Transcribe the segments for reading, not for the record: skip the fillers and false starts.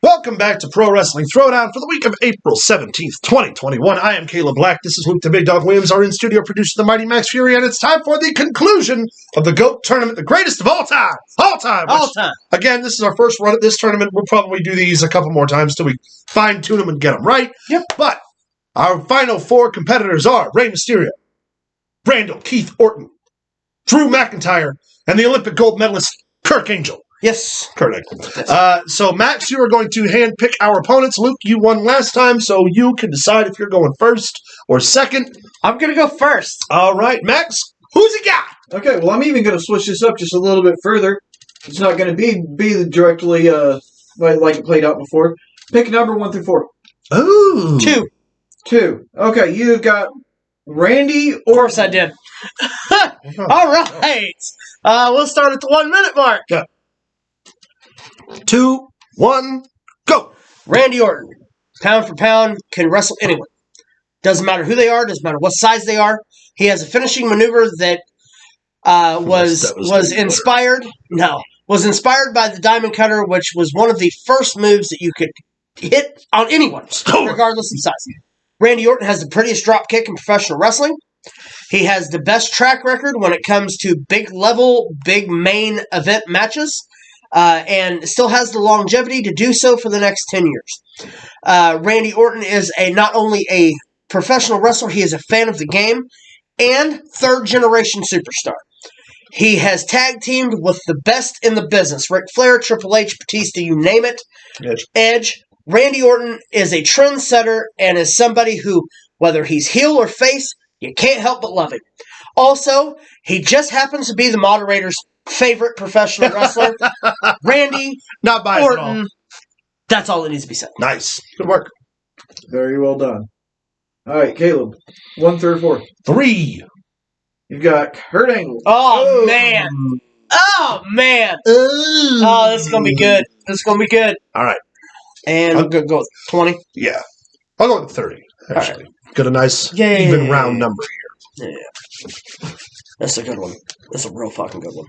Welcome back to Pro Wrestling Throwdown for the week of April 17th, 2021. I am Caleb Black. This is Luke the Big Dog Williams, our in-studio producer, the Mighty Max Fury, and it's time for the conclusion of the GOAT tournament, the greatest of all time. All time. Again, this is our first run at this tournament. We'll probably do these a couple more times till we fine-tune them and get them right. Yep. But our final four competitors are Rey Mysterio, Randall Keith Orton, Drew McIntyre, and the Olympic gold medalist, Kurt Angle. Yes. Kurt Angle. So, Max, you are going to handpick our opponents. Luke, you won last time, so you can decide if you're going first or second. I'm going to go first. All right, Max, who's he got? Okay, well, I'm even going to switch this up just a little bit further. It's not going to be directly like it played out before. Pick number 1 through 4. Ooh. 2. Okay, you've got Randy Orton. Of course I did. All right. We'll start at the 1 minute mark. Yeah. 2, 1, go. Randy Orton, pound for pound, can wrestle anyone. Doesn't matter who they are, doesn't matter what size they are. He has a finishing maneuver that was inspired. No, was inspired by the Diamond Cutter, which was one of the first moves that you could hit on anyone, regardless of size. Randy Orton has the prettiest drop kick in professional wrestling. He has the best track record when it comes to big level, big main event matches. And still has the longevity to do so for the next 10 years. Randy Orton is not only a professional wrestler, he is a fan of the game and third-generation superstar. He has tag teamed with the best in the business. Ric Flair, Triple H, Batista, you name it. Edge. Randy Orton is a trendsetter and is somebody who, whether he's heel or face, you can't help but love him. Also, he just happens to be the moderator's favorite professional wrestler, Randy Not biased Orton. at all. That's all that needs to be said. Nice. Good work. Very well done. All right, Caleb, 1 through 4. 3. You've got Kurt Angle. Oh, man. Oh, man. Oh, this is going to be good. This is going to be good. All right. And I'm going to go with 20. Yeah. I'll go with 30, actually. Got a nice even round number here. Yeah. That's a good one. That's a real fucking good one.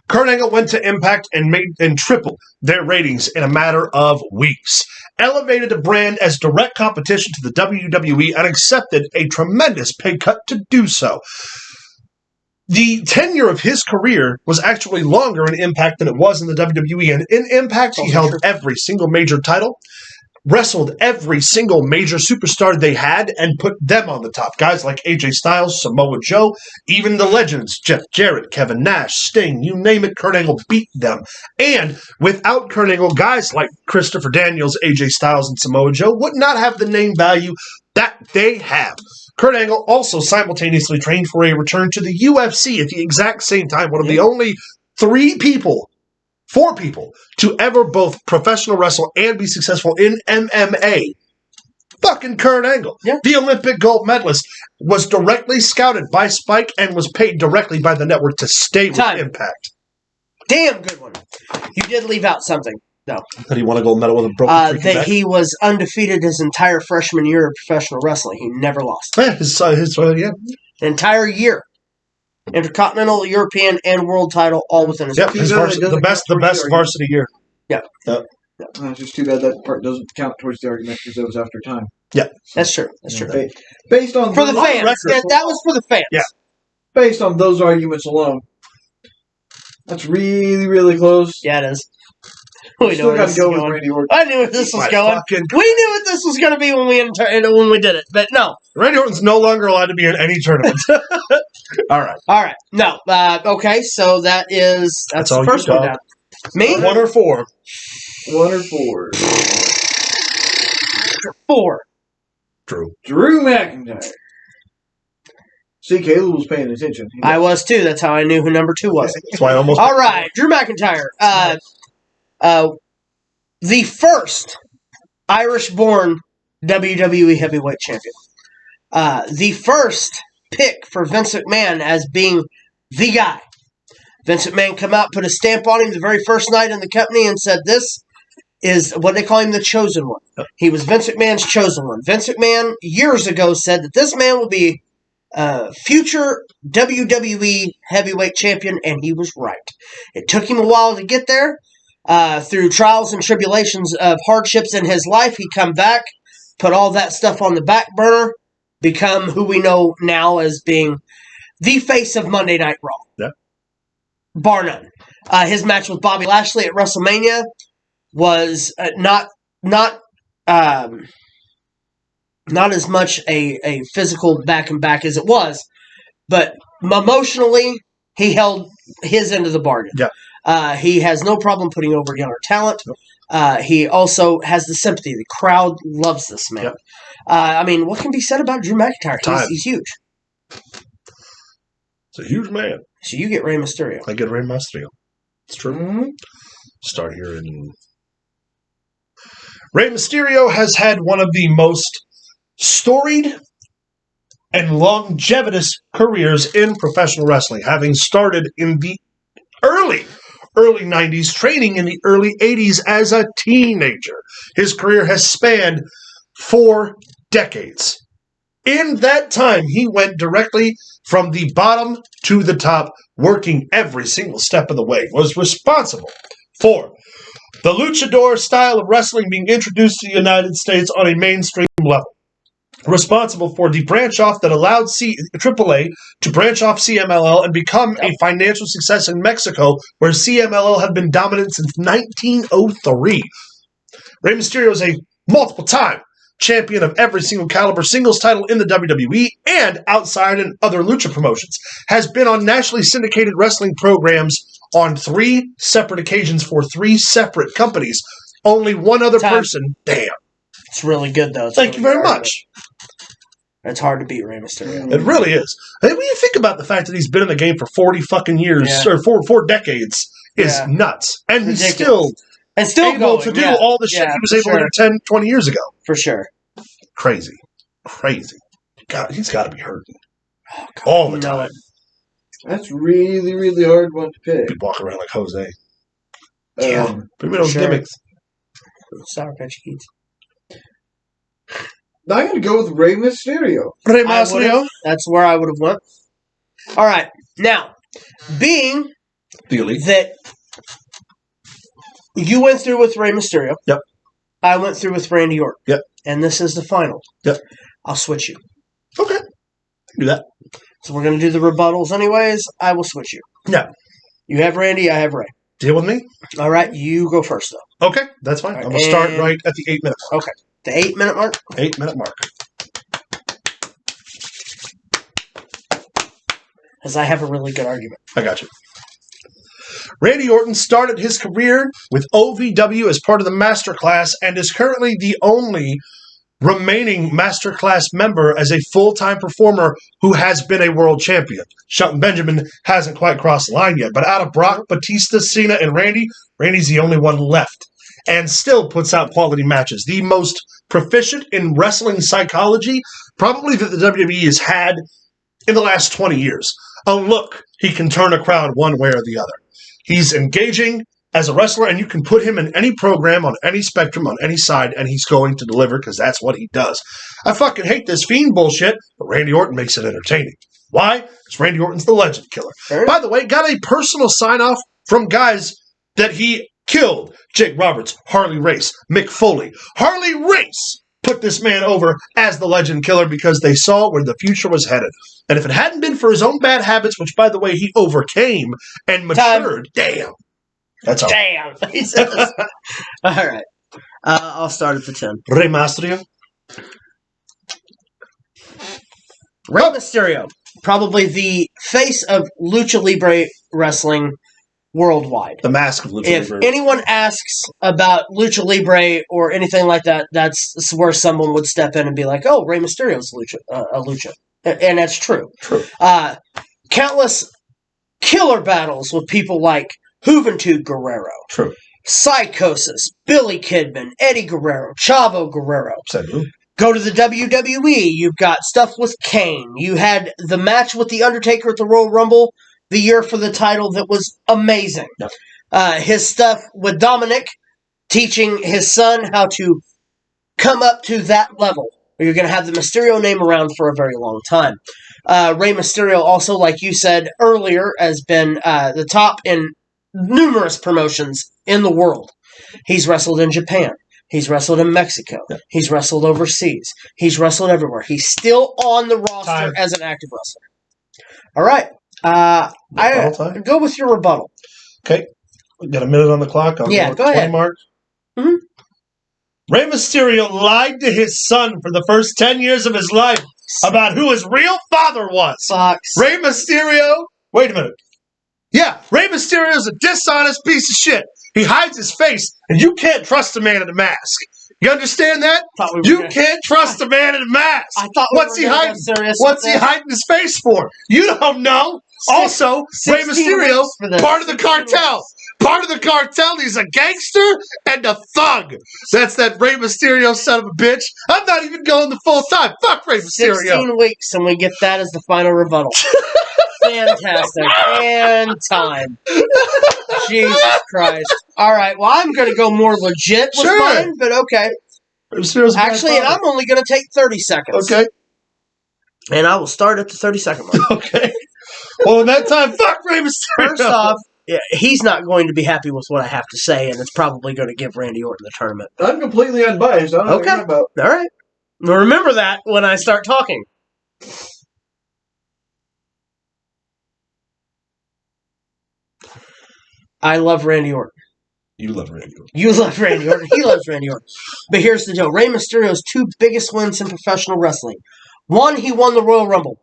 Kurt Angle went to Impact and tripled their ratings in a matter of weeks. Elevated the brand as direct competition to the WWE and accepted a tremendous pay cut to do so. The tenure of his career was actually longer in Impact than it was in the WWE. And in Impact, he held every single major title, wrestled every single major superstar they had, and put them on the top. Guys like AJ Styles, Samoa Joe, even the legends, Jeff Jarrett, Kevin Nash, Sting, you name it, Kurt Angle beat them. And without Kurt Angle, guys like Christopher Daniels, AJ Styles, and Samoa Joe would not have the name value that they have. Kurt Angle also simultaneously trained for a return to the UFC at the exact same time. One of the only 4 people to ever both professional wrestle and be successful in MMA. Fucking Kurt Angle. Yeah. The Olympic gold medalist was directly scouted by Spike and was paid directly by the network to stay with Impact. Damn good one. You did leave out something, though. That he won a gold medal with a broken that back? He was undefeated his entire freshman year of professional wrestling. He never lost. Yeah, the entire year. Intercontinental, European, and world title all within his the best varsity year. Yeah. It's just too bad that part doesn't count towards the argument because it was after time. Yeah. That's true. That's true. Based on for the fans. That was for the fans. Yeah. Based on those arguments alone. That's really, really close. Yeah, it is. We still got to go with Randy Orton. I knew where this was going. We knew what this was going to be when we did it, but no. Randy Orton's no longer allowed to be in any tournament. All right. No. Okay, so that's the first one down. Me? 1 or 4. 1 or 4. 4. Drew McIntyre. See, Caleb was paying attention. I was too. That's how I knew who number 2 was. That's why I almost. All right, Drew McIntyre. The first Irish-born WWE heavyweight champion. The first pick for Vince McMahon as being the guy. Vince McMahon come out, put a stamp on him the very first night in the company and said, this is what they call him, the chosen one. He was Vince McMahon's chosen one. Vince McMahon years ago said that this man will be future WWE heavyweight champion, and he was right. It took him a while to get there. Through trials and tribulations of hardships in his life, he come back, put all that stuff on the back burner, become who we know now as being the face of Monday Night Raw. Yeah. Bar none. His match with Bobby Lashley at WrestleMania was not as much a physical back and back as it was, but emotionally, he held his end of the bargain. Yeah. He has no problem putting over younger talent. He also has the sympathy. The crowd loves this man. Yep. I mean, what can be said about Drew McIntyre? He's huge. It's a huge man. So you get Rey Mysterio. I get Rey Mysterio. It's true. Mm-hmm. Start here in... Rey Mysterio has had one of the most storied and longevitous careers in professional wrestling, having started in the early 90s, training in the early 80s as a teenager. His career has spanned 4 decades. In that time, he went directly from the bottom to the top, working every single step of the way, was responsible for the luchador style of wrestling being introduced to the United States on a mainstream level. Responsible for the branch off that allowed AAA to branch off CMLL and become a financial success in Mexico, where CMLL had been dominant since 1903. Rey Mysterio is a multiple-time champion of every single caliber singles title in the WWE and outside and other lucha promotions. Has been on nationally syndicated wrestling programs on 3 separate occasions for 3 separate companies. Only one other person. Damn. It's really good, though. Thank you very much. It's hard to beat Rey Mysterio. It really is. I mean, when you think about the fact that he's been in the game for 40 fucking years, or 4 decades, is nuts. And Ridiculous. he's still able to do all the shit he was able to do 10, 20 years ago. For sure. Crazy. God, he's got to be hurting. All the time. That's really, really hard one to pick. Be walking around like Jose. Yeah. Maybe those gimmicks. Sour Patch Kids. I'm going to go with Rey Mysterio. Rey Mysterio. That's where I would have went. All right. Now, being the Elite. That you went through with Rey Mysterio. Yep. I went through with Randy Orton. Yep. And this is the final. Yep. I'll switch you. Okay. Do that. So we're going to do the rebuttals anyways. I will switch you. Yeah. You have Randy, I have Ray. Deal with me? All right, you go first, though. Okay, that's fine. I'm going to start right at the 8-minute mark. Okay. The 8-minute mark? 8-minute mark. Because I have a really good argument. I got you. Randy Orton started his career with OVW as part of the Masterclass and is currently the only remaining Masterclass member as a full-time performer who has been a world champion. Shelton Benjamin hasn't quite crossed the line yet, but out of Brock, Batista, Cena, and Randy's the only one left and still puts out quality matches. The most proficient in wrestling psychology probably that the WWE has had in the last 20 years. Oh, look, he can turn a crowd one way or the other. He's engaging as a wrestler, and you can put him in any program, on any spectrum, on any side, and he's going to deliver because that's what he does. I fucking hate this Fiend bullshit, but Randy Orton makes it entertaining. Why? Because Randy Orton's the legend killer. Sure. By the way, got a personal sign-off from guys that he killed. Jake Roberts, Harley Race, Mick Foley. Harley Race put this man over as the legend killer because they saw where the future was headed. And if it hadn't been for his own bad habits, which, by the way, he overcame and matured, damn. That's all. Damn. He says. All right. I'll start at the 10. Rey Mysterio. Rey Mysterio. Probably the face of Lucha Libre wrestling worldwide. The mask of Lucha If Libre. anyone asks about Lucha Libre or anything like that, that's where someone would step in and be like, oh, Rey Mysterio's a Lucha. And that's true. True. Countless killer battles with people like Juventud Guerrero. True. Psychosis, Billy Kidman, Eddie Guerrero, Chavo Guerrero. Absolutely. Go to the WWE, you've got stuff with Kane. You had the match with The Undertaker at the Royal Rumble the year for the title that was amazing. Yep. His stuff with Dominic, teaching his son how to come up to that level. You're going to have the Mysterio name around for a very long time. Rey Mysterio also, like you said earlier, has been the top in numerous promotions in the world. He's wrestled in Japan. He's wrestled in Mexico. He's wrestled overseas. He's wrestled everywhere. He's still on the roster as an active wrestler. All right. I go with your rebuttal. Okay. We got a minute on the clock. Go ahead. Mark. Mm-hmm. Rey Mysterio lied to his son for the first 10 years of his life about who his real father was. Fox. Rey Mysterio. Wait a minute. Yeah, Rey Mysterio is a dishonest piece of shit. He hides his face, and you can't trust a man in a mask. You understand that? You can't trust a man in a mask. I thought What's he hiding? What's he hiding his face for? You don't know. Also, Rey Mysterio, part of the cartel. Part of the cartel. He's a gangster and a thug. That's that Rey Mysterio son of a bitch. I'm not even going the full time. Fuck Rey Mysterio. 16 weeks, and we get that as the final rebuttal. Fantastic. And time. Jesus Christ. All right. Well, I'm going to go more legit with mine, but okay. Actually, and I'm only going to take 30 seconds. Okay. And I will start at the 30-second mark. Okay. Well, in that time, fuck Rey Mysterio. First off, he's not going to be happy with what I have to say, and it's probably going to give Randy Orton the tournament. I'm completely unbiased. I don't know what you're talking about. All right. Now remember that when I start talking. I love Randy Orton. You love Randy Orton. You love Randy Orton. He loves Randy Orton. But here's the deal. Rey Mysterio's two biggest wins in professional wrestling. One, he won the Royal Rumble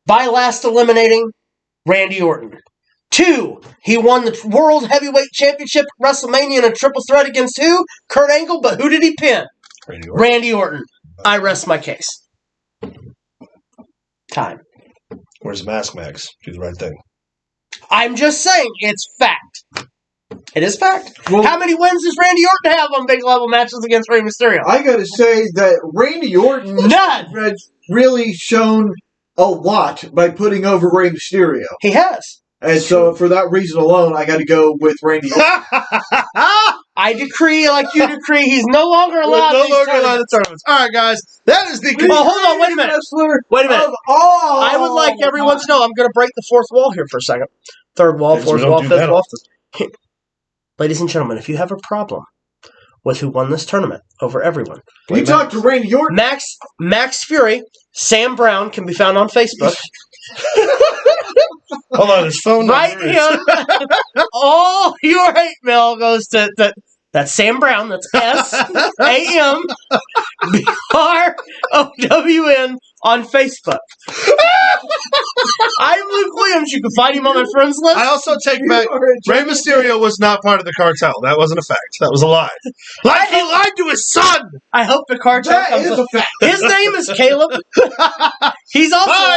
by last eliminating Randy Orton. Two, he won the World Heavyweight Championship at WrestleMania in a triple threat against who? Kurt Angle, but who did he pin? Randy Orton. I rest my case. Time. Where's Mask Max? Do the right thing. I'm just saying, it's fact. It is fact. Well, how many wins does Randy Orton have on big level matches against Rey Mysterio? I gotta say that Randy Orton has really shown a lot by putting over Rey Mysterio. He has. And so, for that reason alone, I got to go with Randy Orton. I decree, like you decree, he's no longer allowed. No longer allowed in tournaments. All right, guys, that is the. Well, hold on, wait a minute. Wait a minute. I would like everyone to know. I'm going to break the fourth wall here for a second. Third wall, fourth wall, fifth wall. Ladies and gentlemen, if you have a problem with who won this tournament over everyone, you talk to Randy Orton. Max Fury, Sam Brown can be found on Facebook. Hold on, his phone number. Write him. All your hate mail goes to that's Sam Brown. That's SAMBROWN on Facebook. I'm Luke Williams. You can find him on my friends list. I also take back Rey Mysterio was not part of the cartel. That wasn't a fact. That was a lie. Like he lied to his son. I hope the cartel that comes is up. a fact. His name is Caleb. He's also